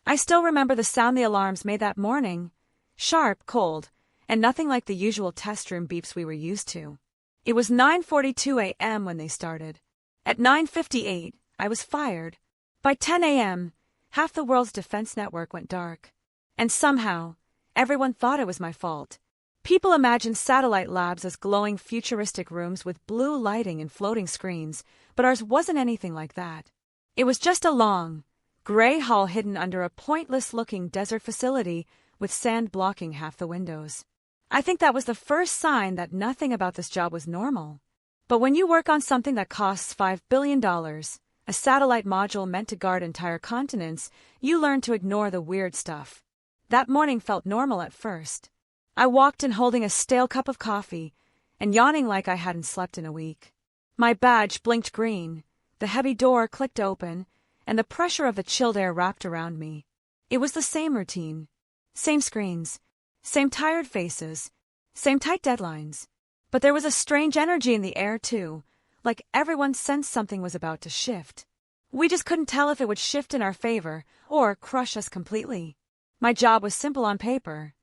I still remember the sound the alarms made that morning. Sharp, cold, and nothing like the usual test room beeps we were used to. It was 9:42 a.m. when they started. At 9:58, I was fired. By 10 a.m., half the world's defense network went dark. And somehow, everyone thought it was my fault. People imagined satellite labs as glowing futuristic rooms with blue lighting and floating screens, but ours wasn't anything like that. It was just a long, gray hall hidden under a pointless-looking desert facility with sand blocking half the windows. I think that was the first sign that nothing about this job was normal. But when you work on something that costs $5 billion, a satellite module meant to guard entire continents, you learn to ignore the weird stuff. That morning felt normal at first. I walked in holding a stale cup of coffee and yawning like I hadn't slept in a week. My badge blinked green, the heavy door clicked open, and the pressure of the chilled air wrapped around me. It was the same routine. Same screens. Same tired faces. Same tight deadlines. But there was a strange energy in the air, too, like everyone sensed something was about to shift. We just couldn't tell if it would shift in our favor or crush us completely. My job was simple on paper.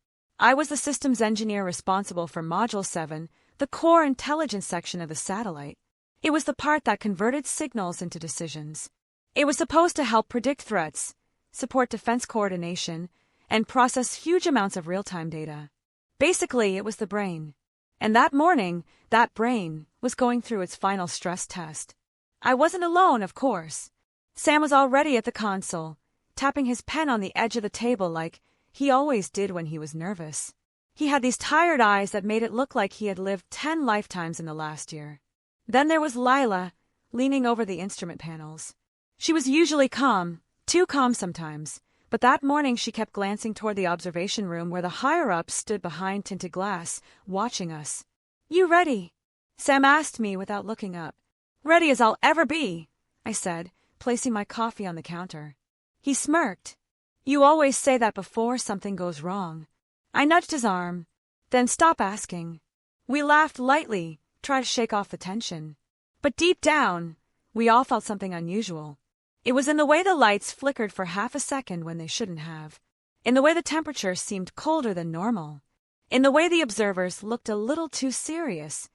I was the systems engineer responsible for Module 7, the core intelligence section of the satellite. It was the part that converted signals into decisions. It was supposed to help predict threats, support defense coordination, and process huge amounts of real-time data. Basically, it was the brain. And that morning, that brain was going through its final stress test. I wasn't alone, of course. Sam was already at the console, tapping his pen on the edge of the table like he always did when he was nervous. He had these tired eyes that made it look like he had lived 10 lifetimes in the last year. Then there was Lila, leaning over the instrument panels. She was usually calm, too calm sometimes, but that morning she kept glancing toward the observation room where the higher-ups stood behind tinted glass, watching us. "You ready?" Sam asked me without looking up. "Ready as I'll ever be," I said, placing my coffee on the counter. He smirked. "You always say that before something goes wrong." I nudged his arm. "Then stop asking." We laughed lightly, tried to shake off the tension. But deep down, we all felt something unusual. It was in the way the lights flickered for half a second when they shouldn't have. In the way the temperature seemed colder than normal. In the way the observers looked a little too serious,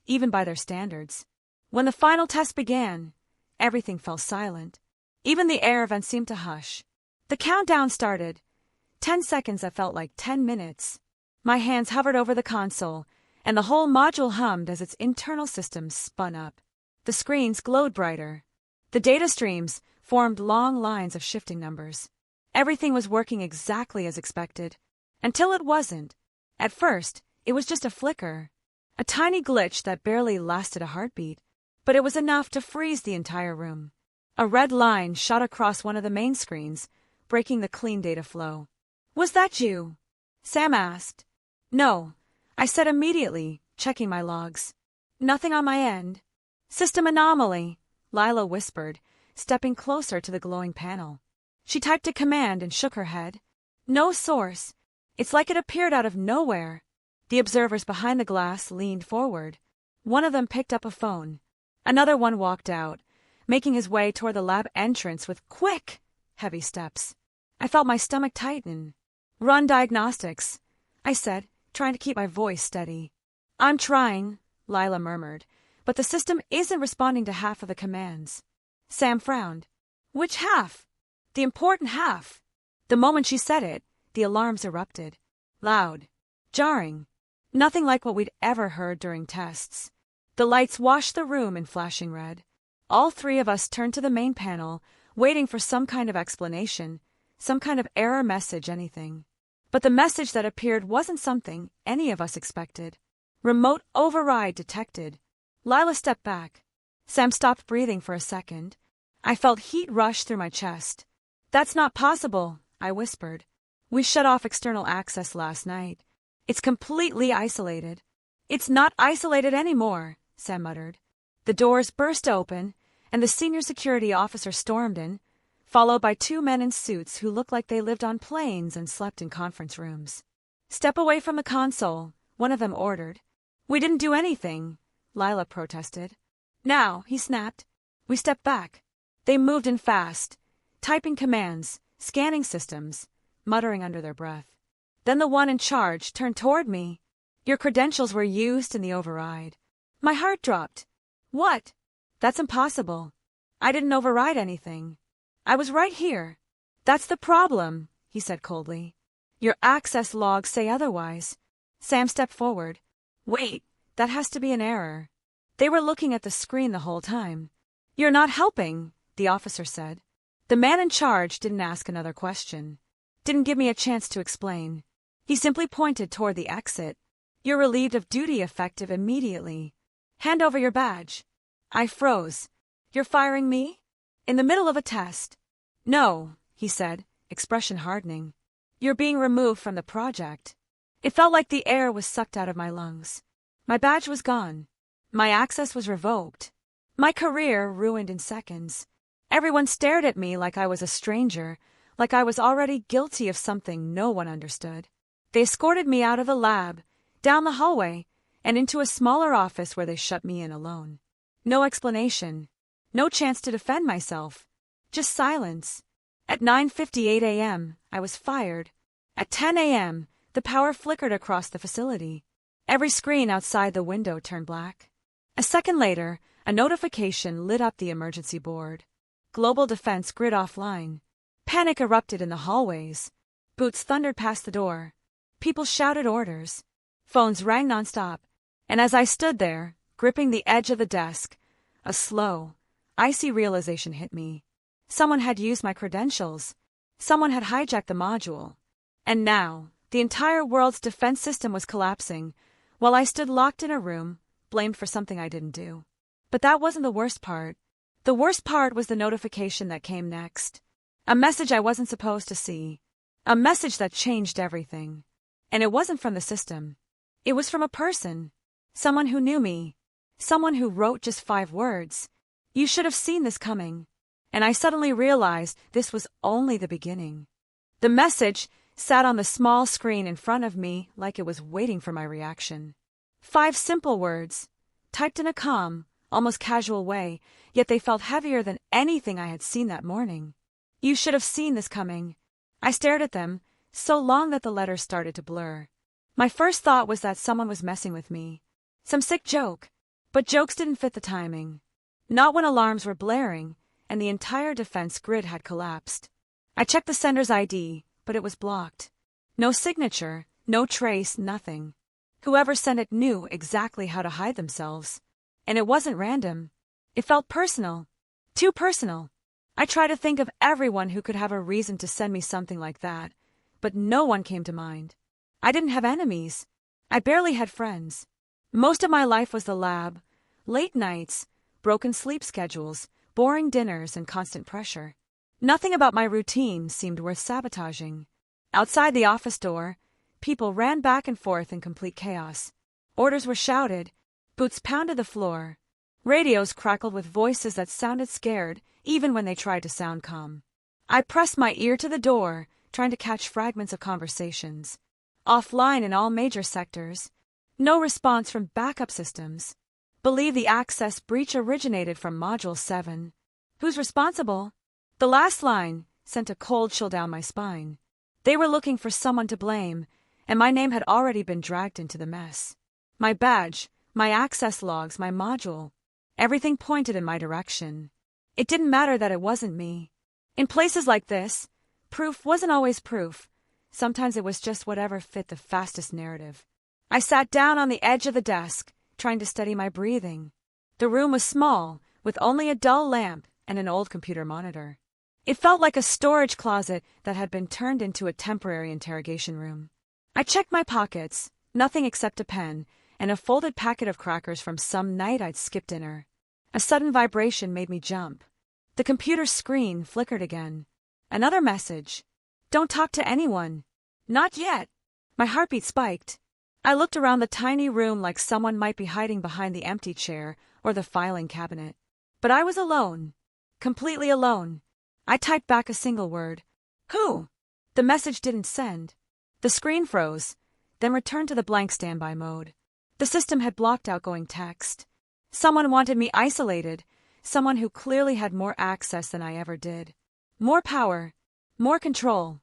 even by their standards. When the final test began, everything fell silent. Even the air vents seemed to hush. The countdown started. 10 seconds that felt like 10 minutes. My hands hovered over the console, and the whole module hummed as its internal systems spun up. The screens glowed brighter. The data streams formed long lines of shifting numbers. Everything was working exactly as expected. Until it wasn't. At first, it was just a flicker. A tiny glitch that barely lasted a heartbeat. But it was enough to freeze the entire room. A red line shot across one of the main screens, breaking the clean data flow. "Was that you?" Sam asked. "No," I said immediately, checking my logs. "Nothing on my end." "System anomaly," Lila whispered, stepping closer to the glowing panel. She typed a command and shook her head. "No source. It's like it appeared out of nowhere." The observers behind the glass leaned forward. One of them picked up a phone. Another one walked out, making his way toward the lab entrance with quick, heavy steps. I felt my stomach tighten. "Run diagnostics," I said, trying to keep my voice steady. "I'm trying," Lila murmured, "but the system isn't responding to half of the commands." Sam frowned. "Which half?" "The important half." The moment she said it, the alarms erupted. Loud. Jarring. Nothing like what we'd ever heard during tests. The lights washed the room in flashing red. All three of us turned to the main panel, waiting for some kind of explanation, some kind of error message, anything. But the message that appeared wasn't something any of us expected. "Remote override detected." Lila stepped back. Sam stopped breathing for a second. I felt heat rush through my chest. "That's not possible," I whispered. "We shut off external access last night. It's completely isolated." "It's not isolated anymore," Sam muttered. The doors burst open, and the senior security officer stormed in, followed by two men in suits who looked like they lived on planes and slept in conference rooms. "Step away from the console," one of them ordered. "We didn't do anything," Lila protested. "Now," he snapped. We stepped back. They moved in fast, typing commands, scanning systems, muttering under their breath. Then the one in charge turned toward me. Your credentials were used in the override. My heart dropped. What? That's impossible. I didn't override anything. I was right here. That's the problem, he said coldly. Your access logs say otherwise. Sam stepped forward. Wait, that has to be an error. They were looking at the screen the whole time. You're not helping, the officer said. The man in charge didn't ask another question. Didn't give me a chance to explain. He simply pointed toward the exit. You're relieved of duty effective immediately. Hand over your badge. I froze. You're firing me? In the middle of a test. No, he said, expression hardening. You're being removed from the project. It felt like the air was sucked out of my lungs. My badge was gone. My access was revoked. My career ruined in seconds. Everyone stared at me like I was a stranger, like I was already guilty of something no one understood. They escorted me out of the lab, down the hallway, and into a smaller office where they shut me in alone. No explanation. No chance to defend myself. Just silence. At 9:58 a.m., I was fired. At 10 a.m., the power flickered across the facility. Every screen outside the window turned black. A second later, a notification lit up the emergency board. Global Defense Grid offline. Panic erupted in the hallways. Boots thundered past the door. People shouted orders. Phones rang nonstop. And as I stood there, gripping the edge of the desk, a slow, icy realization hit me. Someone had used my credentials. Someone had hijacked the module. And now, the entire world's defense system was collapsing, while I stood locked in a room, blamed for something I didn't do. But that wasn't the worst part. The worst part was the notification that came next. A message I wasn't supposed to see. A message that changed everything. And it wasn't from the system. It was from a person. Someone who knew me. Someone who wrote just 5 words. You should have seen this coming. And I suddenly realized this was only the beginning. The message sat on the small screen in front of me like it was waiting for my reaction. 5 simple words, typed in a calm, almost casual way, yet they felt heavier than anything I had seen that morning. You should have seen this coming. I stared at them, so long that the letters started to blur. My first thought was that someone was messing with me. Some sick joke. But jokes didn't fit the timing. Not when alarms were blaring, and the entire defense grid had collapsed. I checked the sender's ID, but it was blocked. No signature, no trace, nothing. Whoever sent it knew exactly how to hide themselves. And it wasn't random. It felt personal. Too personal. I tried to think of everyone who could have a reason to send me something like that, but no one came to mind. I didn't have enemies. I barely had friends. Most of my life was the lab, late nights, broken sleep schedules, boring dinners, and constant pressure. Nothing about my routine seemed worth sabotaging. Outside the office door, people ran back and forth in complete chaos. Orders were shouted. Boots pounded the floor. Radios crackled with voices that sounded scared, even when they tried to sound calm. I pressed my ear to the door, trying to catch fragments of conversations. Offline in all major sectors. No response from backup systems. Believe the access breach originated from Module 7. Who's responsible? The last line sent a cold chill down my spine. They were looking for someone to blame, and my name had already been dragged into the mess. My badge, my access logs, my module. Everything pointed in my direction. It didn't matter that it wasn't me. In places like this, proof wasn't always proof. Sometimes it was just whatever fit the fastest narrative. I sat down on the edge of the desk, trying to steady my breathing. The room was small, with only a dull lamp and an old computer monitor. It felt like a storage closet that had been turned into a temporary interrogation room. I checked my pockets, nothing except a pen, and a folded packet of crackers from some night I'd skipped dinner. A sudden vibration made me jump. The computer screen flickered again. Another message. Don't talk to anyone. Not yet. My heartbeat spiked. I looked around the tiny room like someone might be hiding behind the empty chair or the filing cabinet. But I was alone. Completely alone. I typed back a single word. Who? The message didn't send. The screen froze, then returned to the blank standby mode. The system had blocked outgoing text. Someone wanted me isolated, someone who clearly had more access than I ever did. More power, More control.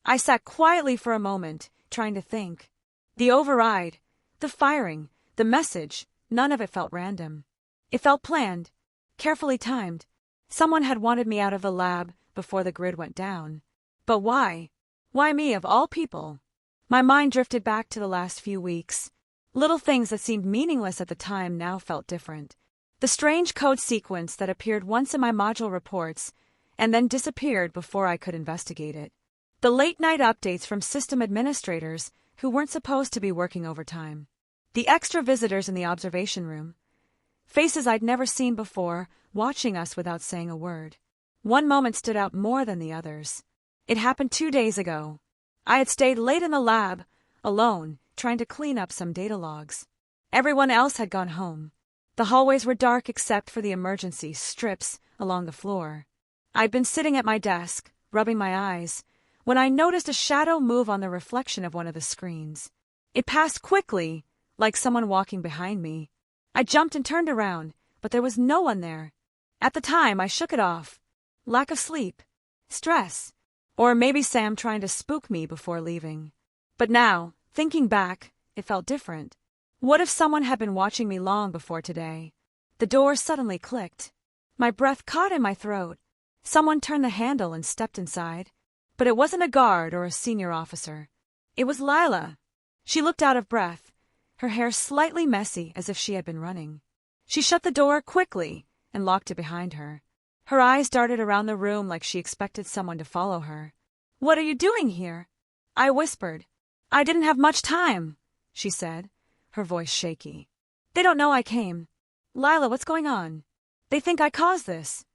I sat quietly for a moment, trying to think. The override, the firing, the message, none of it felt random. It felt planned, carefully timed. Someone had wanted me out of the lab before the grid went down. But why? Why me, of all people? My mind drifted back to the last few weeks. Little things that seemed meaningless at the time now felt different. The strange code sequence that appeared once in my module reports and then disappeared before I could investigate it. The late-night updates from system administrators who weren't supposed to be working overtime. The extra visitors in the observation room. Faces I'd never seen before, watching us without saying a word. One moment stood out more than the others. It happened 2 days ago. I had stayed late in the lab, alone, trying to clean up some data logs. Everyone else had gone home. The hallways were dark except for the emergency strips along the floor. I'd been sitting at my desk, rubbing my eyes, when I noticed a shadow move on the reflection of one of the screens. It passed quickly, like someone walking behind me. I jumped and turned around, but there was no one there. At the time, I shook it off. Lack of sleep. Stress. Or maybe Sam trying to spook me before leaving. But now, thinking back, it felt different. What if someone had been watching me long before today? The door suddenly clicked. My breath caught in my throat. Someone turned the handle and stepped inside. But it wasn't a guard or a senior officer. It was Lila. She looked out of breath, her hair slightly messy as if she had been running. She shut the door quickly and locked it behind her. Her eyes darted around the room like she expected someone to follow her. "What are you doing here?" I whispered. "I didn't have much time," she said, her voice shaky. "They don't know I came. Lila, what's going on? They think I caused this."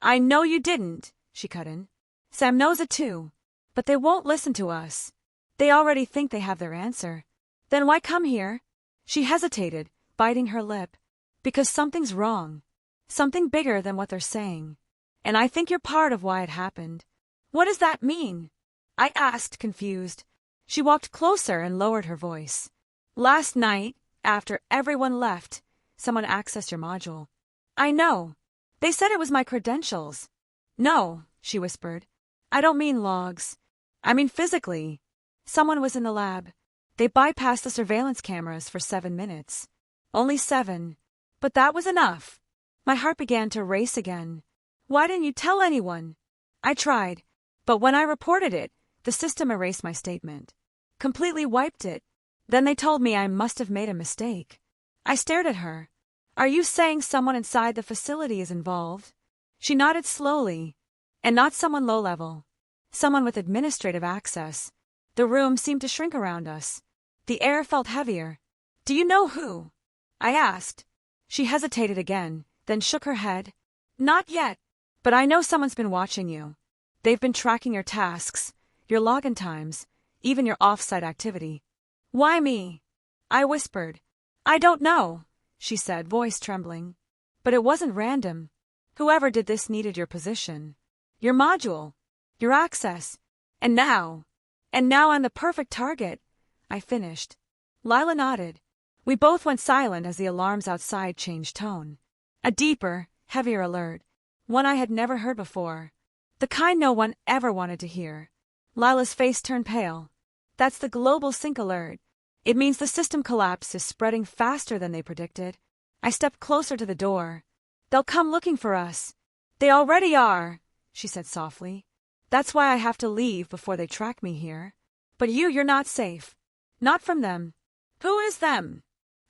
"I know you didn't," she cut in. "Sam knows it too. But they won't listen to us. They already think they have their answer. Then why come here?" She hesitated, biting her lip. "Because something's wrong. Something bigger than what they're saying. And I think you're part of why it happened." "What does that mean?" I asked, confused. She walked closer and lowered her voice. "Last night, after everyone left, someone accessed your module." "I know. They said it was my credentials." "No," she whispered. "I don't mean logs. I mean physically. Someone was in the lab. They bypassed the surveillance cameras for 7 minutes. Only 7. But that was enough." My heart began to race again. "Why didn't you tell anyone?" I tried, but when I reported it, the system erased my statement. Completely wiped it. Then they told me I must have made a mistake. I stared at her. "Are you saying someone inside the facility is involved?" She nodded slowly. "And not someone low-level. Someone with administrative access." The room seemed to shrink around us. The air felt heavier. "Do you know who?" I asked. She hesitated again, then shook her head. "Not yet. But I know someone's been watching you. They've been tracking your tasks, your login times, even your off-site activity." "Why me?" I whispered. "I don't know," she said, voice trembling. "But it wasn't random. Whoever did this needed your position, your module, your access. And now I'm the perfect target." I finished. Lila nodded. We both went silent as the alarms outside changed tone. A deeper, heavier alert. One I had never heard before. The kind no one ever wanted to hear. Lila's face turned pale. "That's the global sync alert. It means the system collapse is spreading faster than they predicted." I stepped closer to the door. "They'll come looking for us." "They already are," she said softly. "That's why I have to leave before they track me here. But you're not safe. Not from them." "Who is them?"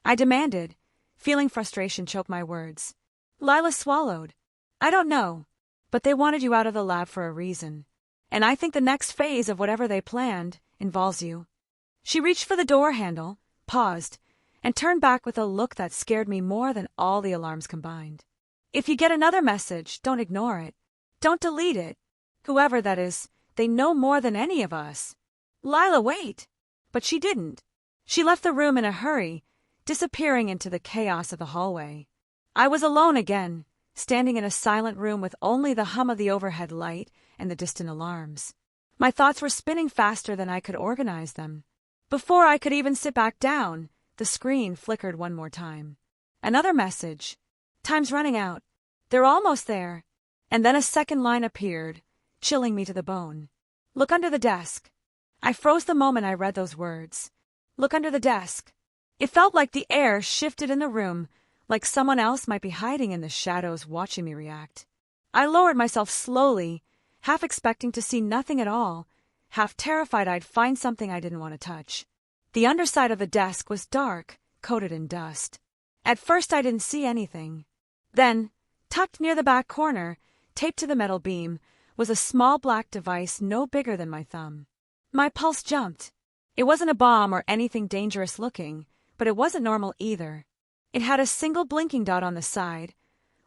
I demanded, feeling frustration choke my words. Lila swallowed. "I don't know, but they wanted you out of the lab for a reason. And I think the next phase of whatever they planned involves you." She reached for the door handle, paused, and turned back with a look that scared me more than all the alarms combined. "If you get another message, don't ignore it. Don't delete it. Whoever that is, they know more than any of us." "Lila, wait!" But she didn't. She left the room in a hurry, disappearing into the chaos of the hallway. I was alone again, standing in a silent room with only the hum of the overhead light and the distant alarms. My thoughts were spinning faster than I could organize them. Before I could even sit back down, the screen flickered one more time. Another message. "Time's running out. They're almost there." And then a second line appeared, chilling me to the bone. Look under the desk. I froze the moment I read those words. Look under the desk. It felt like the air shifted in the room, like someone else might be hiding in the shadows watching me react. I lowered myself slowly, half expecting to see nothing at all, half terrified I'd find something I didn't want to touch. The underside of the desk was dark, coated in dust. At first I didn't see anything. Then, tucked near the back corner, taped to the metal beam, was a small black device no bigger than my thumb. My pulse jumped. It wasn't a bomb or anything dangerous looking, but it wasn't normal either. It had a single blinking dot on the side,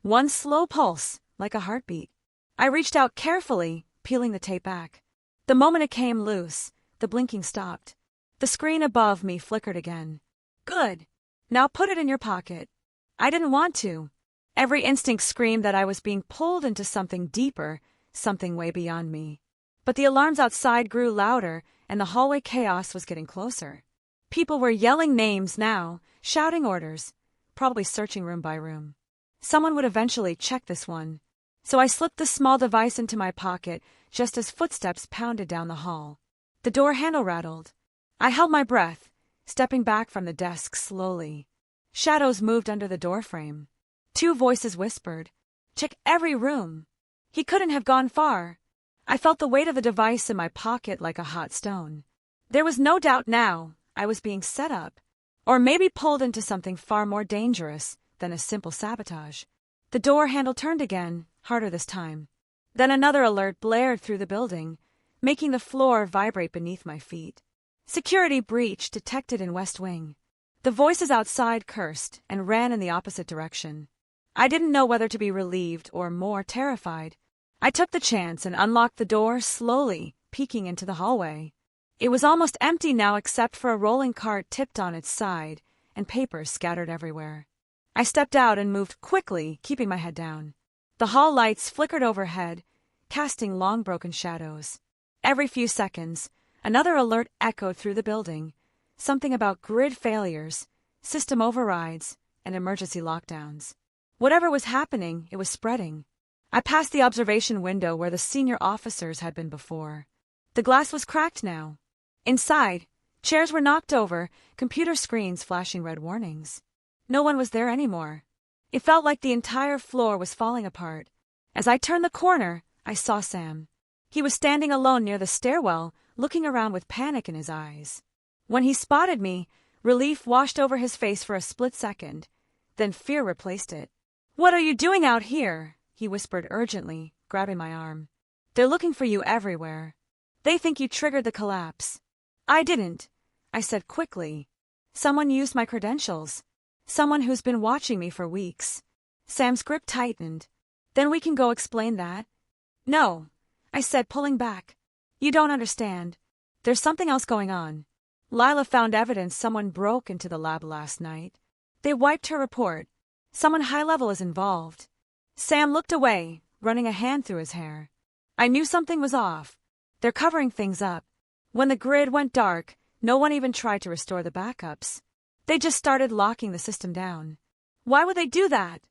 one slow pulse, like a heartbeat. I reached out carefully, peeling the tape back. The moment it came loose, the blinking stopped. The screen above me flickered again. Good. Now put it in your pocket. I didn't want to. Every instinct screamed that I was being pulled into something deeper, something way beyond me. But the alarms outside grew louder, and the hallway chaos was getting closer. People were yelling names now, shouting orders, probably searching room by room. Someone would eventually check this one. So I slipped the small device into my pocket just as footsteps pounded down the hall. The door handle rattled. I held my breath, stepping back from the desk slowly. Shadows moved under the doorframe. Two voices whispered, "Check every room." He couldn't have gone far. I felt the weight of the device in my pocket like a hot stone. There was no doubt now I was being set up, or maybe pulled into something far more dangerous than a simple sabotage. The door handle turned again, harder this time. Then another alert blared through the building, making the floor vibrate beneath my feet. Security breach detected in West Wing. The voices outside cursed and ran in the opposite direction. I didn't know whether to be relieved or more terrified. I took the chance and unlocked the door slowly, peeking into the hallway. It was almost empty now except for a rolling cart tipped on its side and papers scattered everywhere. I stepped out and moved quickly, keeping my head down. The hall lights flickered overhead, casting long broken shadows. Every few seconds, another alert echoed through the building, something about grid failures, system overrides, and emergency lockdowns. Whatever was happening, it was spreading. I passed the observation window where the senior officers had been before. The glass was cracked now. Inside, chairs were knocked over, computer screens flashing red warnings. No one was there anymore. It felt like the entire floor was falling apart. As I turned the corner, I saw Sam. He was standing alone near the stairwell, looking around with panic in his eyes. When he spotted me, relief washed over his face for a split second. Then fear replaced it. "What are you doing out here?" he whispered urgently, grabbing my arm. "They're looking for you everywhere. They think you triggered the collapse." "I didn't," I said quickly. "Someone used my credentials. Someone who's been watching me for weeks." Sam's grip tightened. "Then we can go explain that." "No," I said, pulling back. "You don't understand. There's something else going on. Lila found evidence someone broke into the lab last night. They wiped her report. Someone high-level is involved." Sam looked away, running a hand through his hair. I knew something was off. They're covering things up. When the grid went dark, no one even tried to restore the backups. They just started locking the system down. "Why would they do that?"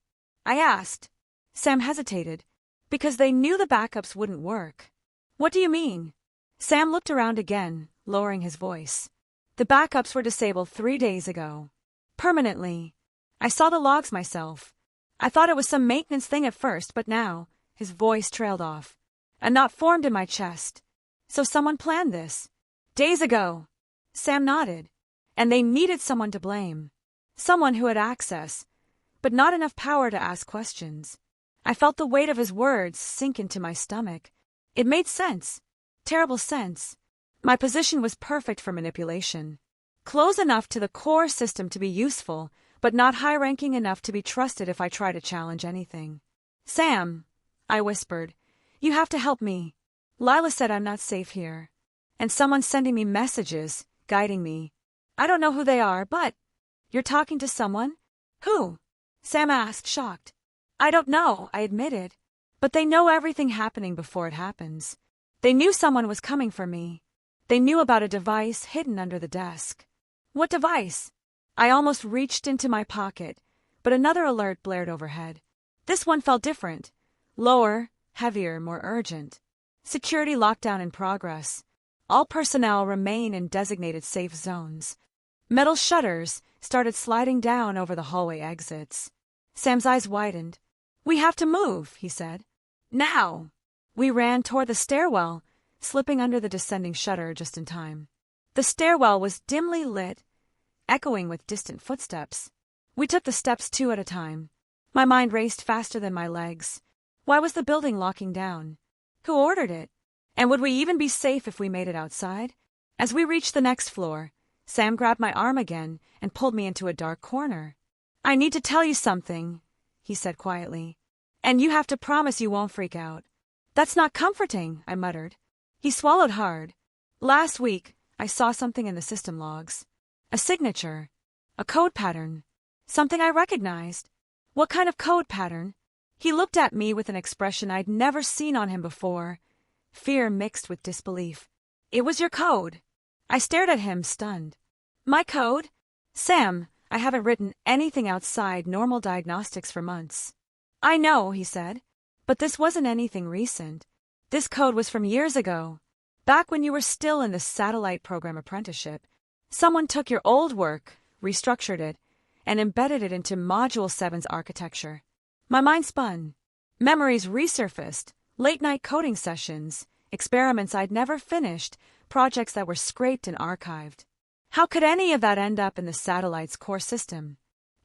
I asked. Sam hesitated. "Because they knew the backups wouldn't work." "What do you mean?" Sam looked around again, lowering his voice. "The backups were disabled 3 days ago. Permanently. I saw the logs myself. I thought it was some maintenance thing at first, but now," his voice trailed off. "A knot formed in my chest. So someone planned this. Days ago." Sam nodded. "And they needed someone to blame. Someone who had access, but not enough power to ask questions." I felt the weight of his words sink into my stomach. It made sense. Terrible sense. My position was perfect for manipulation. Close enough to the core system to be useful, but not high-ranking enough to be trusted if I try to challenge anything. "Sam," I whispered, "you have to help me. Lila said I'm not safe here. And someone's sending me messages, guiding me. I don't know who they are, but—" "You're talking to someone? Who?" Sam asked, shocked. "I don't know," I admitted. "But they know everything happening before it happens. They knew someone was coming for me. They knew about a device hidden under the desk." "What device?" I almost reached into my pocket, but another alert blared overhead. This one felt different. Lower, heavier, more urgent. Security lockdown in progress. All personnel remain in designated safe zones. Metal shutters started sliding down over the hallway exits. Sam's eyes widened. "We have to move," he said. "Now!" We ran toward the stairwell, slipping under the descending shutter just in time. The stairwell was dimly lit, echoing with distant footsteps. We took the steps 2 at a time. My mind raced faster than my legs. Why was the building locking down? Who ordered it? And would we even be safe if we made it outside? As we reached the next floor, Sam grabbed my arm again and pulled me into a dark corner. "I need to tell you something," he said quietly. "And you have to promise you won't freak out." "That's not comforting," I muttered. He swallowed hard. "Last week, I saw something in the system logs. A signature. A code pattern. Something I recognized." "What kind of code pattern?" He looked at me with an expression I'd never seen on him before, fear mixed with disbelief. "It was your code." I stared at him, stunned. "My code? Sam, I haven't written anything outside normal diagnostics for months." "I know," he said, "but this wasn't anything recent. This code was from years ago, back when you were still in the satellite program apprenticeship. Someone took your old work, restructured it, and embedded it into Module 7's architecture." My mind spun. Memories resurfaced, late-night coding sessions, experiments I'd never finished, projects that were scraped and archived. How could any of that end up in the satellite's core system?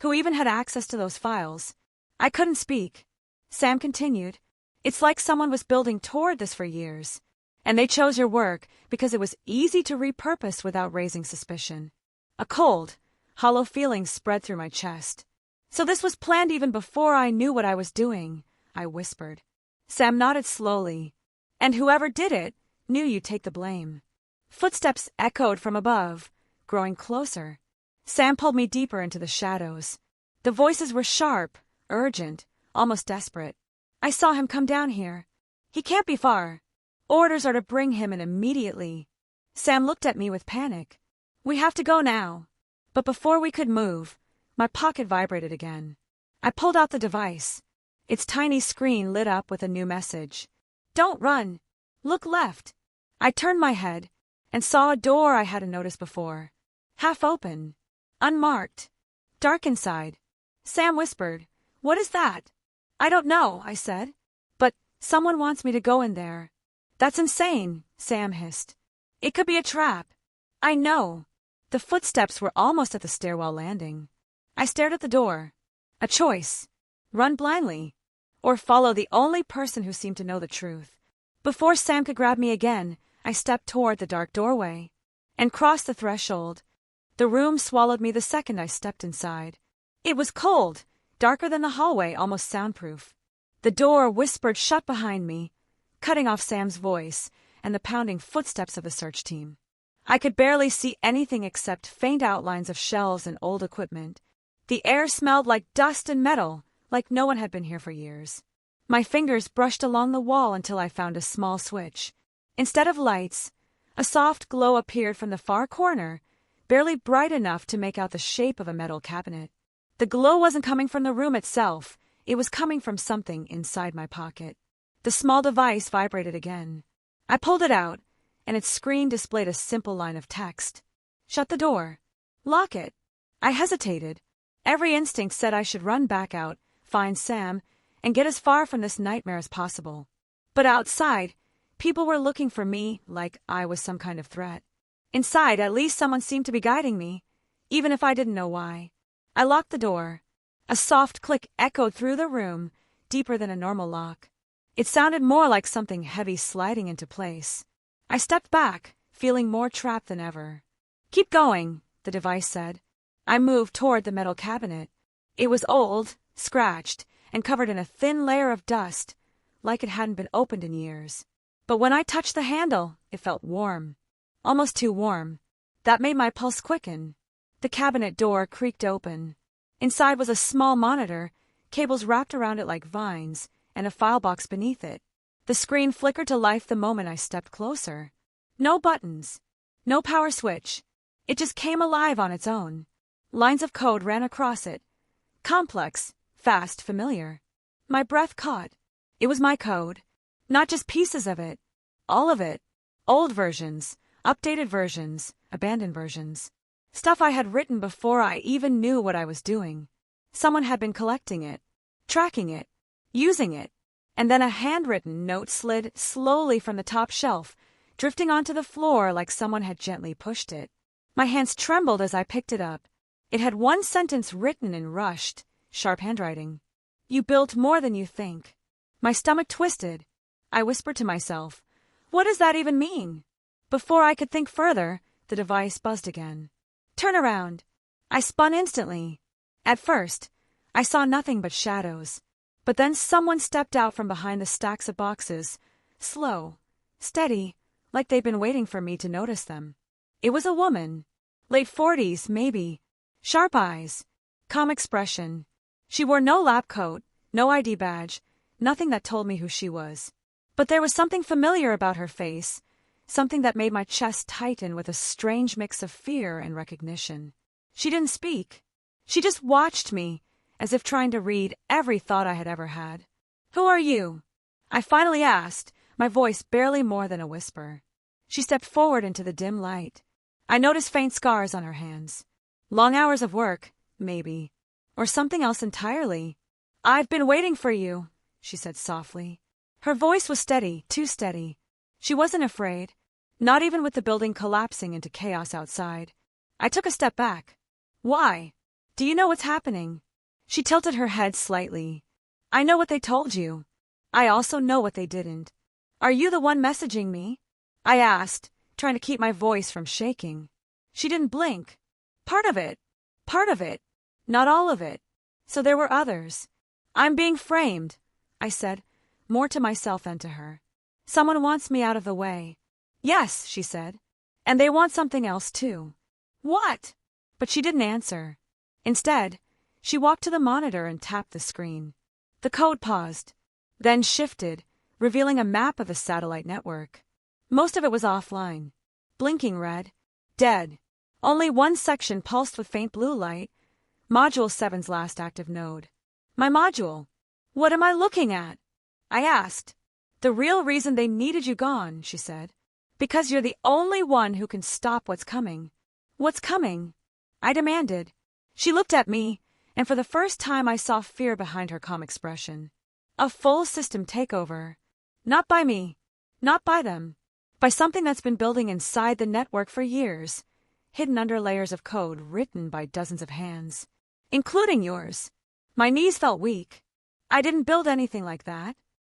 Who even had access to those files? I couldn't speak. Sam continued, "It's like someone was building toward this for years, and they chose your work because it was easy to repurpose without raising suspicion." A cold, hollow feeling spread through my chest. "So this was planned even before I knew what I was doing," I whispered. Sam nodded slowly. "And whoever did it knew you'd take the blame." Footsteps echoed from above, growing closer. Sam pulled me deeper into the shadows. The voices were sharp, urgent, almost desperate. "I saw him come down here. He can't be far. Orders are to bring him in immediately." Sam looked at me with panic. "We have to go now." But before we could move, my pocket vibrated again. I pulled out the device. Its tiny screen lit up with a new message. "Don't run. Look left." I turned my head and saw a door I hadn't noticed before. Half open. Unmarked. Dark inside. Sam whispered, "What is that?" "I don't know," I said. "But someone wants me to go in there." "That's insane," Sam hissed. "It could be a trap." "I know." The footsteps were almost at the stairwell landing. I stared at the door. A choice. Run blindly. Or follow the only person who seemed to know the truth. Before Sam could grab me again, I stepped toward the dark doorway and crossed the threshold. The room swallowed me the second I stepped inside. It was cold, darker than the hallway, almost soundproof. The door whispered shut behind me, cutting off Sam's voice and the pounding footsteps of the search team. I could barely see anything except faint outlines of shelves and old equipment. The air smelled like dust and metal, like no one had been here for years. My fingers brushed along the wall until I found a small switch. Instead of lights, a soft glow appeared from the far corner, barely bright enough to make out the shape of a metal cabinet. The glow wasn't coming from the room itself, it was coming from something inside my pocket. The small device vibrated again. I pulled it out, and its screen displayed a simple line of text. "Shut the door. Lock it." I hesitated. Every instinct said I should run back out, find Sam, and get as far from this nightmare as possible. But outside, people were looking for me like I was some kind of threat. Inside, at least someone seemed to be guiding me, even if I didn't know why. I locked the door. A soft click echoed through the room, deeper than a normal lock. It sounded more like something heavy sliding into place. I stepped back, feeling more trapped than ever. "Keep going," the device said. I moved toward the metal cabinet. It was old, scratched, and covered in a thin layer of dust, like it hadn't been opened in years. But when I touched the handle, it felt warm. Almost too warm. That made my pulse quicken. The cabinet door creaked open. Inside was a small monitor, cables wrapped around it like vines, and a file box beneath it. The screen flickered to life the moment I stepped closer. No buttons. No power switch. It just came alive on its own. Lines of code ran across it. Complex, fast, familiar. My breath caught. It was my code. Not just pieces of it. All of it. Old versions, updated versions, abandoned versions. Stuff I had written before I even knew what I was doing. Someone had been collecting it, tracking it, using it, and then a handwritten note slid slowly from the top shelf, drifting onto the floor like someone had gently pushed it. My hands trembled as I picked it up. It had one sentence written in rushed, sharp handwriting. "You built more than you think." My stomach twisted. I whispered to myself, "What does that even mean?" Before I could think further, the device buzzed again. "Turn around." I spun instantly. At first, I saw nothing but shadows. But then someone stepped out from behind the stacks of boxes, slow, steady, like they'd been waiting for me to notice them. It was a woman, late 40s, maybe, sharp eyes, calm expression. She wore no lab coat, no ID badge, nothing that told me who she was. But there was something familiar about her face, something that made my chest tighten with a strange mix of fear and recognition. She didn't speak. She just watched me, as if trying to read every thought I had ever had. "Who are you?" I finally asked, my voice barely more than a whisper. She stepped forward into the dim light. I noticed faint scars on her hands. Long hours of work, maybe. Or something else entirely. "I've been waiting for you," she said softly. Her voice was steady, too steady. She wasn't afraid, not even with the building collapsing into chaos outside. I took a step back. "Why? Do you know what's happening?" She tilted her head slightly. "I know what they told you. I also know what they didn't." "Are you the one messaging me?" I asked, trying to keep my voice from shaking. She didn't blink. Part of it. Not all of it. So there were others. "I'm being framed," I said, more to myself than to her. "Someone wants me out of the way." "Yes," she said. "And they want something else too." "What?" But she didn't answer. Instead, she walked to the monitor and tapped the screen. The code paused, then shifted, revealing a map of the satellite network. Most of it was offline. Blinking red. Dead. Only one section pulsed with faint blue light. Module 7's last active node. "My module. What am I looking at?" I asked. "The real reason they needed you gone," she said. "Because you're the only one who can stop what's coming." "What's coming?" I demanded. She looked at me, and for the first time I saw fear behind her calm expression. A full system takeover. Not by me. Not by them. By something that's been building inside the network for years, hidden under layers of code written by dozens of hands. Including yours. My knees felt weak. "I didn't build anything like that."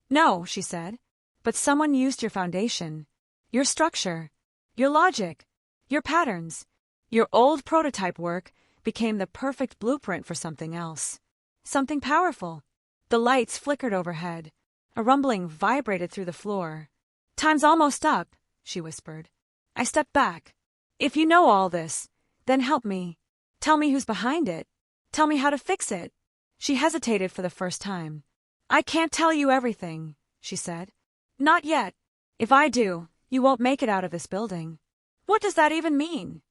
"No," she said. "But someone used your foundation. Your structure. Your logic. Your patterns. Your old prototype work became the perfect blueprint for something else. Something powerful." The lights flickered overhead. A rumbling vibrated through the floor. "Time's almost up," she whispered. I stepped back. "If you know all this, then help me. Tell me who's behind it. Tell me how to fix it." She hesitated for the first time. "I can't tell you everything," she said. "Not yet. If I do, you won't make it out of this building." "What does that even mean?"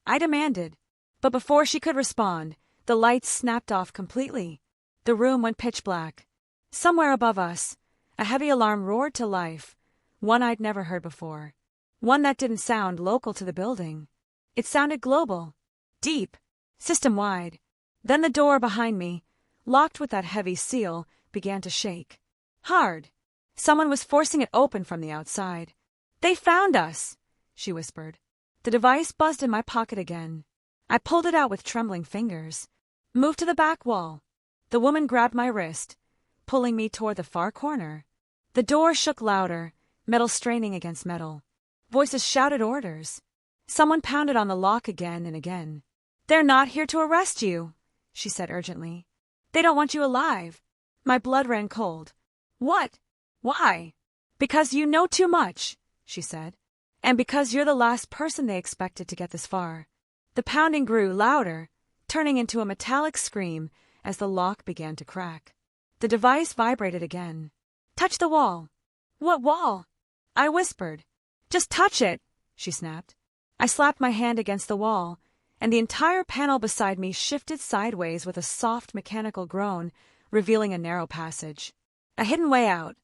I demanded. But before she could respond, the lights snapped off completely. The room went pitch black. Somewhere above us, a heavy alarm roared to life, one I'd never heard before. One that didn't sound local to the building. It sounded global, deep, system-wide. Then the door behind me, locked with that heavy seal, began to shake. Hard. Someone was forcing it open from the outside. "They found us," she whispered. The device buzzed in my pocket again. I pulled it out with trembling fingers. "Move to the back wall." The woman grabbed my wrist, pulling me toward the far corner. The door shook louder, metal straining against metal. Voices shouted orders. Someone pounded on the lock again and again. "They're not here to arrest you," she said urgently. "They don't want you alive." My blood ran cold. "What? Why?" "Because you know too much," she said. "And because you're the last person they expected to get this far." The pounding grew louder, turning into a metallic scream as the lock began to crack. The device vibrated again. "Touch the wall." "What wall?" I whispered. "Just touch it," she snapped. I slapped my hand against the wall, and the entire panel beside me shifted sideways with a soft mechanical groan, revealing a narrow passage. A hidden way out.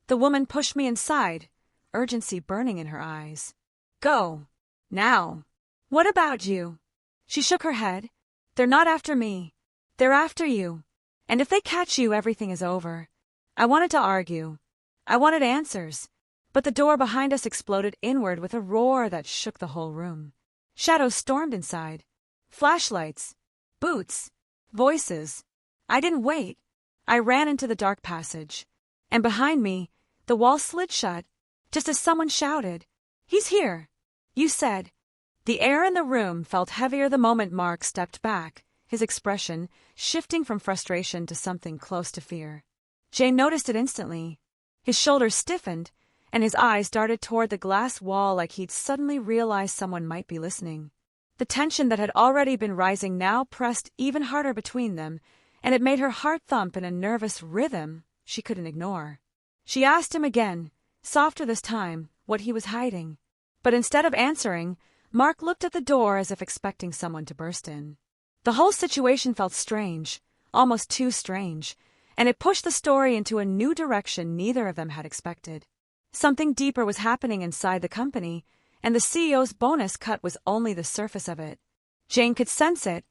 The woman pushed me inside, urgency burning in her eyes. Go. Now. What about you? She shook her head. They're not after me. They're after you. And if they catch you, everything is over. I wanted to argue. I wanted answers. But the door behind us exploded inward with a roar that shook the whole room. Shadows stormed inside. Flashlights. Boots. Voices. I didn't wait. I ran into the dark passage. And behind me, the wall slid shut, just as someone shouted, "He's here!" You said. The air in the room felt heavier the moment Mark stepped back, his expression shifting from frustration to something close to fear. Jane noticed it instantly. His shoulders stiffened, and his eyes darted toward the glass wall like he'd suddenly realized someone might be listening. The tension that had already been rising now pressed even harder between them, and it made her heart thump in a nervous rhythm she couldn't ignore. She asked him again, softer this time, what he was hiding. But instead of answering, Mark looked at the door as if expecting someone to burst in. The whole situation felt strange, almost too strange, and it pushed the story into a new direction neither of them had expected. Something deeper was happening inside the company, and the CEO's bonus cut was only the surface of it. Jane could sense it,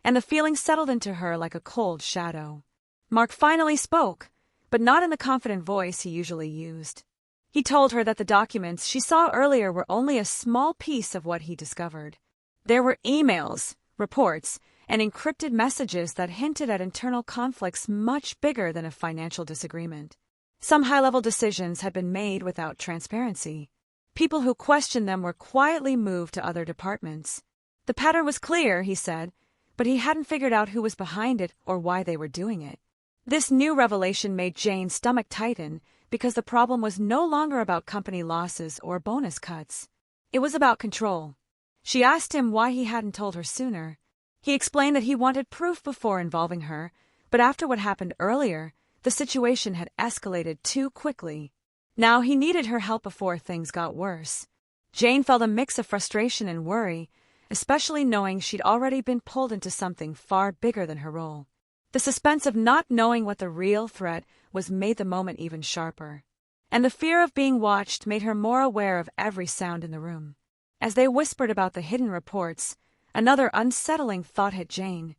and the feeling settled into her like a cold shadow. Mark finally spoke, but not in the confident voice he usually used. He told her that the documents she saw earlier were only a small piece of what he discovered. There were emails, reports, and encrypted messages that hinted at internal conflicts much bigger than a financial disagreement. Some high-level decisions had been made without transparency. People who questioned them were quietly moved to other departments. The pattern was clear, he said, but he hadn't figured out who was behind it or why they were doing it. This new revelation made Jane's stomach tighten because the problem was no longer about company losses or bonus cuts. It was about control. She asked him why he hadn't told her sooner. He explained that he wanted proof before involving her, but after what happened earlier, the situation had escalated too quickly. Now he needed her help before things got worse. Jane felt a mix of frustration and worry, especially knowing she'd already been pulled into something far bigger than her role. The suspense of not knowing what the real threat was made the moment even sharper. And the fear of being watched made her more aware of every sound in the room. As they whispered about the hidden reports, another unsettling thought hit Jane.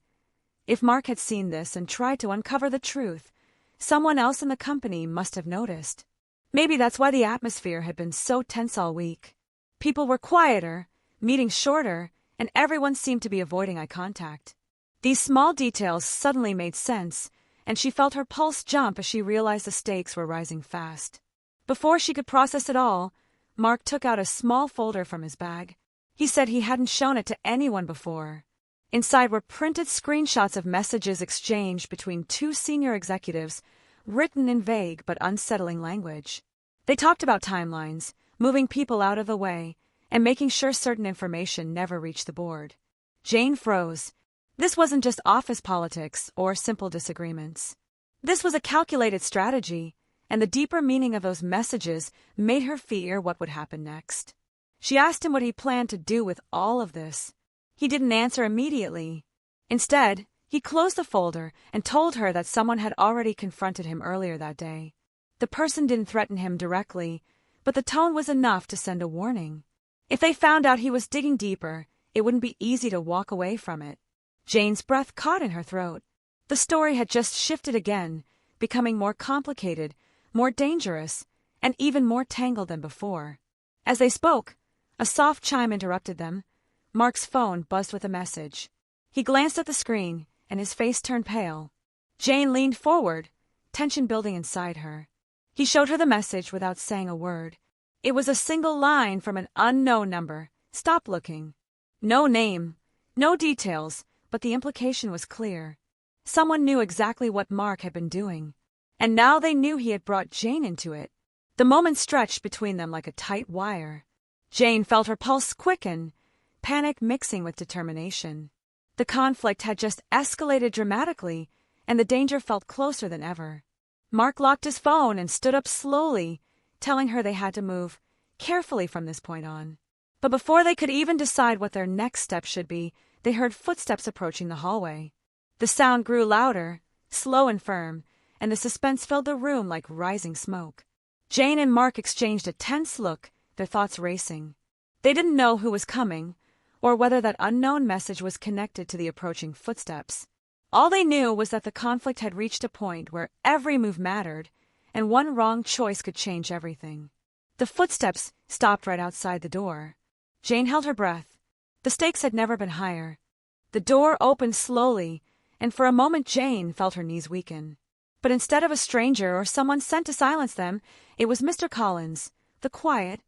If Mark had seen this and tried to uncover the truth, someone else in the company must have noticed. Maybe that's why the atmosphere had been so tense all week. People were quieter, meetings shorter, and everyone seemed to be avoiding eye contact. These small details suddenly made sense, and she felt her pulse jump as she realized the stakes were rising fast. Before she could process it all, Mark took out a small folder from his bag. He said he hadn't shown it to anyone before. Inside were printed screenshots of messages exchanged between two senior executives, written in vague but unsettling language. They talked about timelines, moving people out of the way, and making sure certain information never reached the board. Jane froze. This wasn't just office politics or simple disagreements. This was a calculated strategy, and the deeper meaning of those messages made her fear what would happen next. She asked him what he planned to do with all of this. He didn't answer immediately. Instead, he closed the folder and told her that someone had already confronted him earlier that day. The person didn't threaten him directly, but the tone was enough to send a warning. If they found out he was digging deeper, it wouldn't be easy to walk away from it. Jane's breath caught in her throat. The story had just shifted again, becoming more complicated, more dangerous, and even more tangled than before. As they spoke, a soft chime interrupted them. Mark's phone buzzed with a message. He glanced at the screen, and his face turned pale. Jane leaned forward, tension building inside her. He showed her the message without saying a word. It was a single line from an unknown number. Stop looking. No name, no details, but the implication was clear. Someone knew exactly what Mark had been doing, and now they knew he had brought Jane into it. The moment stretched between them like a tight wire. Jane felt her pulse quicken, panic mixing with determination. The conflict had just escalated dramatically, and the danger felt closer than ever. Mark locked his phone and stood up slowly, telling her they had to move carefully from this point on. But before they could even decide what their next step should be, they heard footsteps approaching the hallway. The sound grew louder, slow and firm, and the suspense filled the room like rising smoke. Jane and Mark exchanged a tense look, their thoughts racing. They didn't know who was coming, or whether that unknown message was connected to the approaching footsteps. All they knew was that the conflict had reached a point where every move mattered, and one wrong choice could change everything. The footsteps stopped right outside the door. Jane held her breath. The stakes had never been higher. The door opened slowly, and for a moment Jane felt her knees weaken. But instead of a stranger or someone sent to silence them, it was Mr. Collins, the quiet,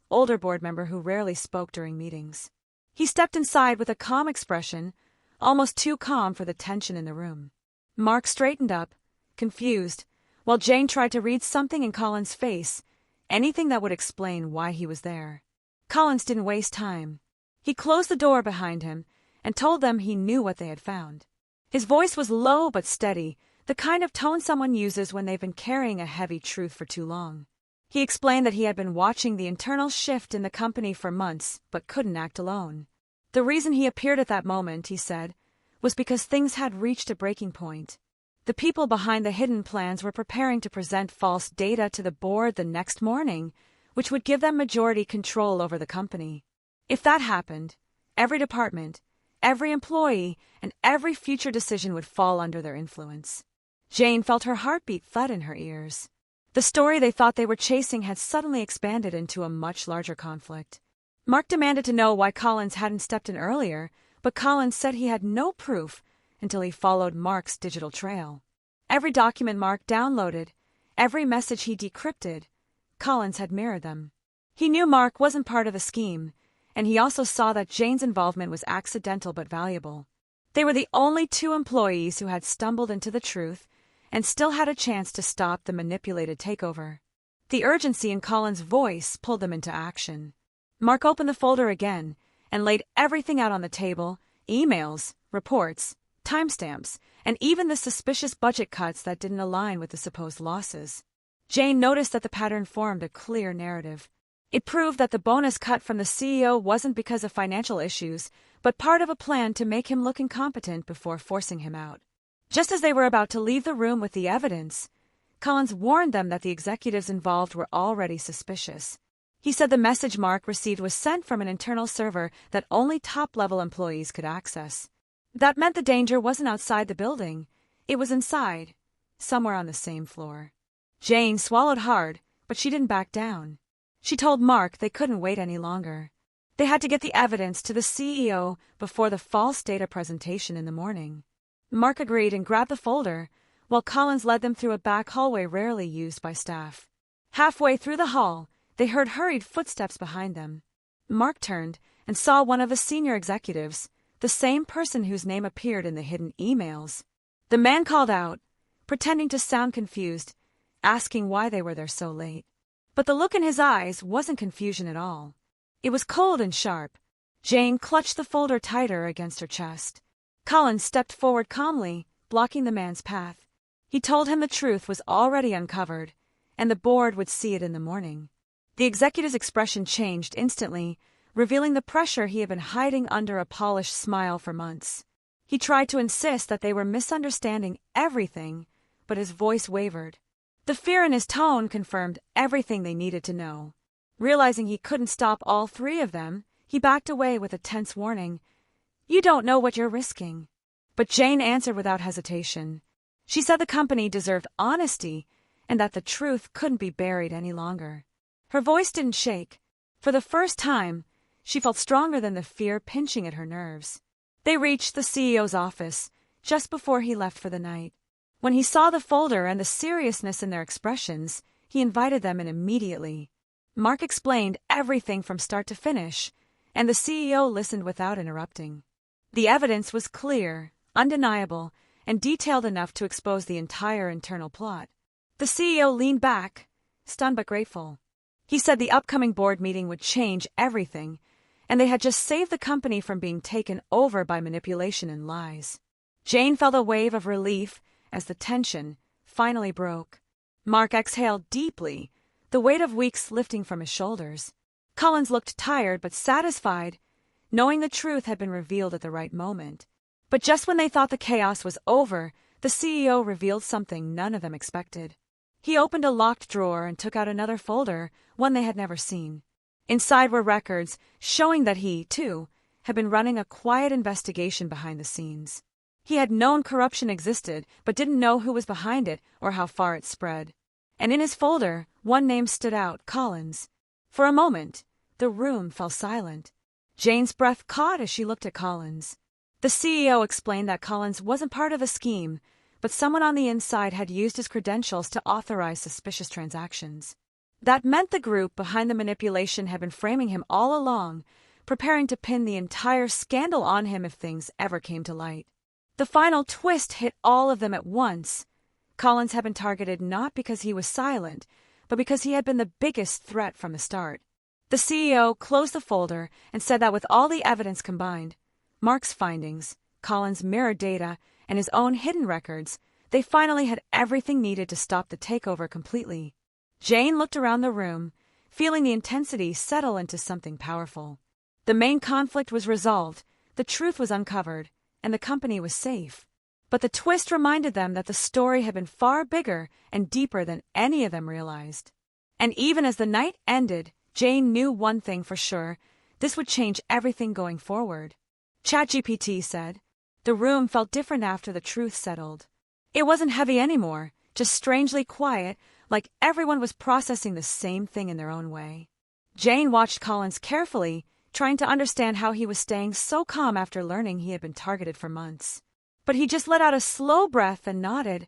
older board member who rarely spoke during meetings. He stepped inside with a calm expression, almost too calm for the tension in the room. Mark straightened up, confused, while Jane tried to read something in Collins' face, anything that would explain why he was there. Collins didn't waste time. He closed the door behind him and told them he knew what they had found. His voice was low but steady, the kind of tone someone uses when they've been carrying a heavy truth for too long. He explained that he had been watching the internal shift in the company for months, but couldn't act alone. The reason he appeared at that moment, he said, was because things had reached a breaking point. The people behind the hidden plans were preparing to present false data to the board the next morning, which would give them majority control over the company. If that happened, every department, every employee, and every future decision would fall under their influence. Jane felt her heartbeat thud in her ears. The story they thought they were chasing had suddenly expanded into a much larger conflict. Mark demanded to know why Collins hadn't stepped in earlier, but Collins said he had no proof until he followed Mark's digital trail. Every document Mark downloaded, every message he decrypted, Collins had mirrored them. He knew Mark wasn't part of the scheme, and he also saw that Jane's involvement was accidental but valuable. They were the only two employees who had stumbled into the truth and still had a chance to stop the manipulated takeover. The urgency in Collins' voice pulled them into action. Mark opened the folder again and laid everything out on the table: emails, reports, timestamps, and even the suspicious budget cuts that didn't align with the supposed losses. Jane noticed that the pattern formed a clear narrative. It proved that the bonus cut from the CEO wasn't because of financial issues, but part of a plan to make him look incompetent before forcing him out. Just as they were about to leave the room with the evidence, Collins warned them that the executives involved were already suspicious. He said the message Mark received was sent from an internal server that only top-level employees could access. That meant the danger wasn't outside the building. It was inside, somewhere on the same floor. Jane swallowed hard, but she didn't back down. She told Mark they couldn't wait any longer. They had to get the evidence to the CEO before the false data presentation in the morning. Mark agreed and grabbed the folder, while Collins led them through a back hallway rarely used by staff. Halfway through the hall, they heard hurried footsteps behind them. Mark turned and saw one of the senior executives, the same person whose name appeared in the hidden emails. The man called out, pretending to sound confused, asking why they were there so late. But the look in his eyes wasn't confusion at all. It was cold and sharp. Jane clutched the folder tighter against her chest. Collins stepped forward calmly, blocking the man's path. He told him the truth was already uncovered, and the board would see it in the morning. The executive's expression changed instantly, revealing the pressure he had been hiding under a polished smile for months. He tried to insist that they were misunderstanding everything, but his voice wavered. The fear in his tone confirmed everything they needed to know. Realizing he couldn't stop all three of them, he backed away with a tense warning. "You don't know what you're risking." But Jane answered without hesitation. She said the company deserved honesty and that the truth couldn't be buried any longer. Her voice didn't shake. For the first time, she felt stronger than the fear pinching at her nerves. They reached the CEO's office just before he left for the night. When he saw the folder and the seriousness in their expressions, he invited them in immediately. Mark explained everything from start to finish, and the CEO listened without interrupting. The evidence was clear, undeniable, and detailed enough to expose the entire internal plot. The CEO leaned back, stunned but grateful. He said the upcoming board meeting would change everything, and they had just saved the company from being taken over by manipulation and lies. Jane felt a wave of relief as the tension finally broke. Mark exhaled deeply, the weight of weeks lifting from his shoulders. Collins looked tired but satisfied, knowing the truth had been revealed at the right moment. But just when they thought the chaos was over, the CEO revealed something none of them expected. He opened a locked drawer and took out another folder, one they had never seen. Inside were records showing that he, too, had been running a quiet investigation behind the scenes. He had known corruption existed, but didn't know who was behind it or how far it spread. And in his folder, one name stood out, Collins. For a moment, the room fell silent. Jane's breath caught as she looked at Collins. The CEO explained that Collins wasn't part of a scheme, but someone on the inside had used his credentials to authorize suspicious transactions. That meant the group behind the manipulation had been framing him all along, preparing to pin the entire scandal on him if things ever came to light. The final twist hit all of them at once. Collins had been targeted not because he was silent, but because he had been the biggest threat from the start. The CEO closed the folder and said that with all the evidence combined, Mark's findings, Collins' mirror data, and his own hidden records, they finally had everything needed to stop the takeover completely. Jane looked around the room, feeling the intensity settle into something powerful. The main conflict was resolved, the truth was uncovered, and the company was safe. But the twist reminded them that the story had been far bigger and deeper than any of them realized. And even as the night ended, Jane knew one thing for sure: this would change everything going forward. ChatGPT said. The room felt different after the truth settled. It wasn't heavy anymore, just strangely quiet, like everyone was processing the same thing in their own way. Jane watched Collins carefully, trying to understand how he was staying so calm after learning he had been targeted for months. But he just let out a slow breath and nodded,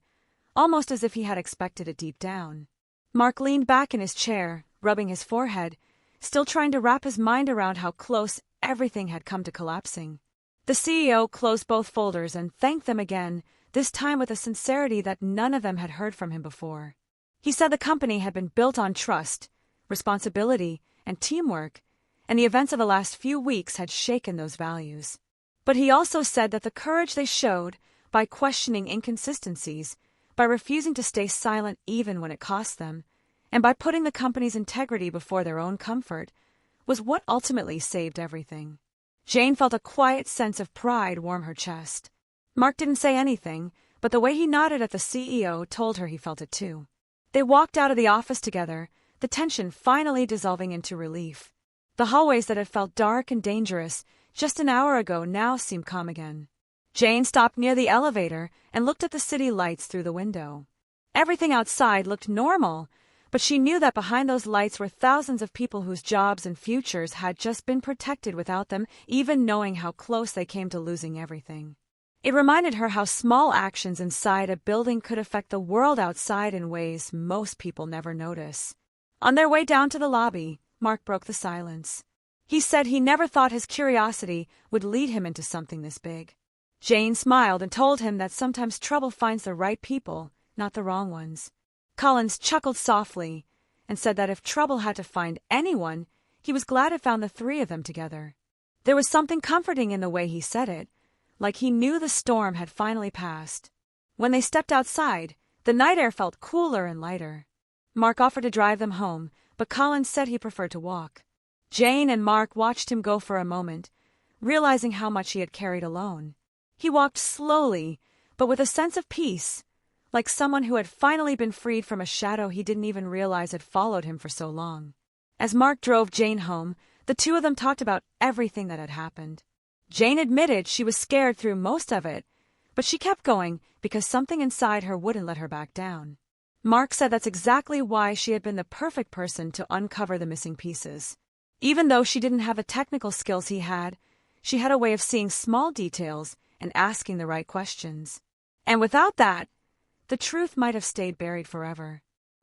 almost as if he had expected it deep down. Mark leaned back in his chair, rubbing his forehead, still trying to wrap his mind around how close everything had come to collapsing. The CEO closed both folders and thanked them again, this time with a sincerity that none of them had heard from him before. He said the company had been built on trust, responsibility, and teamwork, and the events of the last few weeks had shaken those values. But he also said that the courage they showed, by questioning inconsistencies, by refusing to stay silent even when it cost them, and by putting the company's integrity before their own comfort, was what ultimately saved everything. Jane felt a quiet sense of pride warm her chest. Mark didn't say anything, but the way he nodded at the CEO told her he felt it too. They walked out of the office together, the tension finally dissolving into relief. The hallways that had felt dark and dangerous just an hour ago now seemed calm again. Jane stopped near the elevator and looked at the city lights through the window. Everything outside looked normal, but she knew that behind those lights were thousands of people whose jobs and futures had just been protected without them even knowing how close they came to losing everything. It reminded her how small actions inside a building could affect the world outside in ways most people never notice. On their way down to the lobby, Mark broke the silence. He said he never thought his curiosity would lead him into something this big. Jane smiled and told him that sometimes trouble finds the right people, not the wrong ones. Collins chuckled softly and said that if trouble had to find anyone, he was glad it found the three of them together. There was something comforting in the way he said it, like he knew the storm had finally passed. When they stepped outside, the night air felt cooler and lighter. Mark offered to drive them home, but Collins said he preferred to walk. Jane and Mark watched him go for a moment, realizing how much he had carried alone. He walked slowly, but with a sense of peace, like someone who had finally been freed from a shadow he didn't even realize had followed him for so long. As Mark drove Jane home, the two of them talked about everything that had happened. Jane admitted she was scared through most of it, but she kept going because something inside her wouldn't let her back down. Mark said that's exactly why she had been the perfect person to uncover the missing pieces. Even though she didn't have the technical skills he had, she had a way of seeing small details and asking the right questions. And without that, the truth might have stayed buried forever.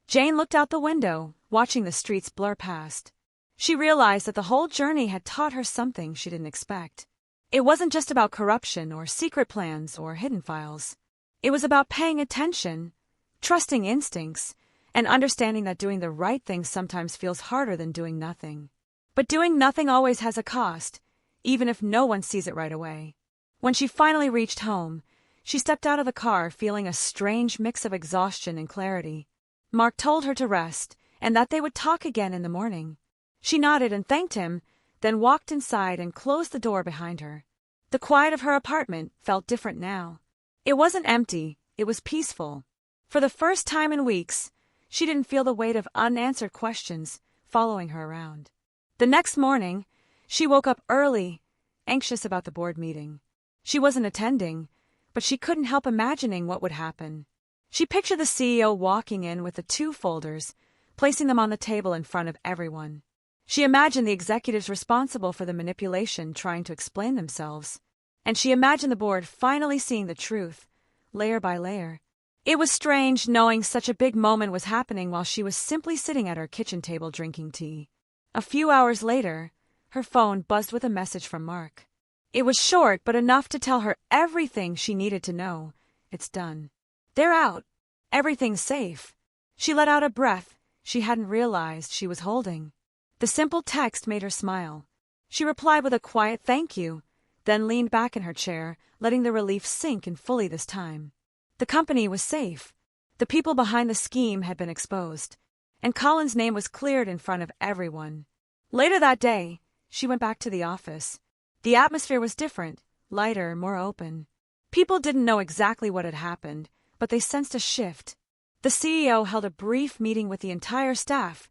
Jane looked out the window, watching the streets blur past. She realized that the whole journey had taught her something she didn't expect. It wasn't just about corruption or secret plans or hidden files. It was about paying attention, trusting instincts, and understanding that doing the right thing sometimes feels harder than doing nothing. But doing nothing always has a cost, even if no one sees it right away. When she finally reached home, she stepped out of the car feeling a strange mix of exhaustion and clarity. Mark told her to rest and that they would talk again in the morning. She nodded and thanked him, then walked inside and closed the door behind her. The quiet of her apartment felt different now. It wasn't empty, it was peaceful. For the first time in weeks, She didn't feel the weight of unanswered questions following her around. The next morning, she woke up early, anxious about the board meeting. She wasn't attending, but she couldn't help imagining what would happen. She pictured the CEO walking in with the 2 folders, placing them on the table in front of everyone. She imagined the executives responsible for the manipulation trying to explain themselves. And she imagined the board finally seeing the truth, layer by layer. It was strange knowing such a big moment was happening while she was simply sitting at her kitchen table drinking tea. A few hours later, her phone buzzed with a message from Mark. It was short but enough to tell her everything she needed to know. It's done. They're out. Everything's safe. She let out a breath she hadn't realized she was holding. The simple text made her smile. She replied with a quiet thank you, then leaned back in her chair, letting the relief sink in fully this time. The company was safe. The people behind the scheme had been exposed, and Colin's name was cleared in front of everyone. Later that day, she went back to the office. The atmosphere was different, lighter, more open. People didn't know exactly what had happened, but they sensed a shift. The CEO held a brief meeting with the entire staff,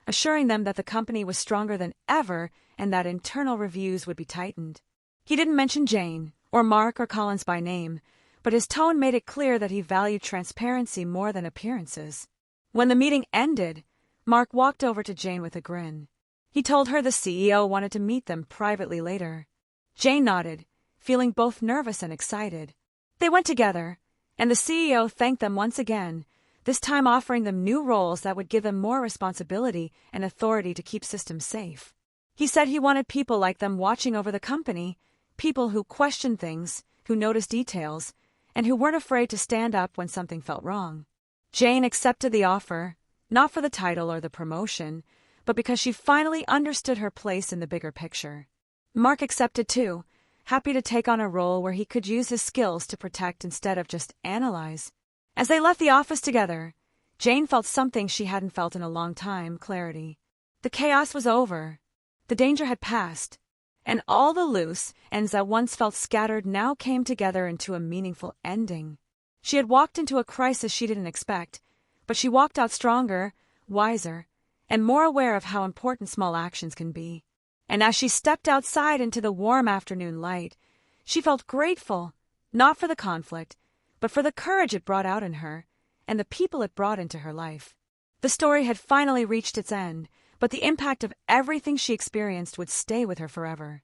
assuring them that the company was stronger than ever and that internal reviews would be tightened. He didn't mention Jane, or Mark or Collins by name, but his tone made it clear that he valued transparency more than appearances. When the meeting ended, Mark walked over to Jane with a grin. He told her the CEO wanted to meet them privately later. Jane nodded, feeling both nervous and excited. They went together, and the CEO thanked them once again, this time offering them new roles that would give them more responsibility and authority to keep systems safe. He said he wanted people like them watching over the company, people who questioned things, who noticed details, and who weren't afraid to stand up when something felt wrong. Jane accepted the offer, not for the title or the promotion, but because she finally understood her place in the bigger picture. Mark accepted too, happy to take on a role where he could use his skills to protect instead of just analyze. As they left the office together, Jane felt something she hadn't felt in a long time, clarity. The chaos was over. The danger had passed. And all the loose ends that once felt scattered now came together into a meaningful ending. She had walked into a crisis she didn't expect, but she walked out stronger, wiser, and more aware of how important small actions can be. And as she stepped outside into the warm afternoon light, she felt grateful, not for the conflict, but for the courage it brought out in her, and the people it brought into her life. The story had finally reached its end, but the impact of everything she experienced would stay with her forever.